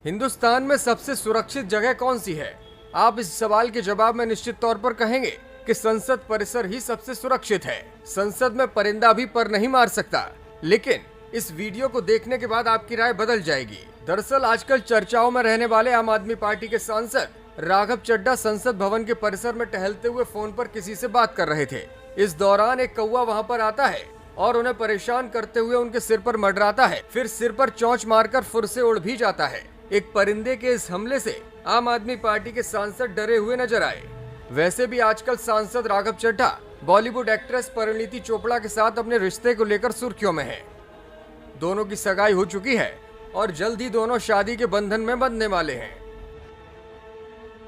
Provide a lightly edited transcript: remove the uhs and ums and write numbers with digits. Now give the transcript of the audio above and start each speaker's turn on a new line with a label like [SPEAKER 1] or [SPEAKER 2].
[SPEAKER 1] हिंदुस्तान में सबसे सुरक्षित जगह कौन सी है? आप इस सवाल के जवाब में निश्चित तौर पर कहेंगे कि संसद परिसर ही सबसे सुरक्षित है। संसद में परिंदा भी पर नहीं मार सकता। लेकिन इस वीडियो को देखने के बाद आपकी राय बदल जाएगी। दरअसल आजकल चर्चाओं में रहने वाले आम आदमी पार्टी के सांसद राघव चड्ढा संसद भवन के परिसर में टहलते हुए फोन पर किसी से बात कर रहे थे। इस दौरान एक कौवा वहां पर आता है और उन्हें परेशान करते हुए उनके सिर पर मंडराता है, फिर सिर पर चोंच मारकर फुर से उड़ भी जाता है। एक परिंदे के इस हमले से आम आदमी पार्टी के सांसद डरे हुए नजर आए। वैसे भी आजकल सांसद राघव चड्ढा बॉलीवुड एक्ट्रेस परिणीति चोपड़ा के साथ अपने रिश्ते को लेकर सुर्खियों में हैं। दोनों की सगाई हो चुकी है और जल्द ही दोनों शादी के बंधन में बंधने वाले हैं।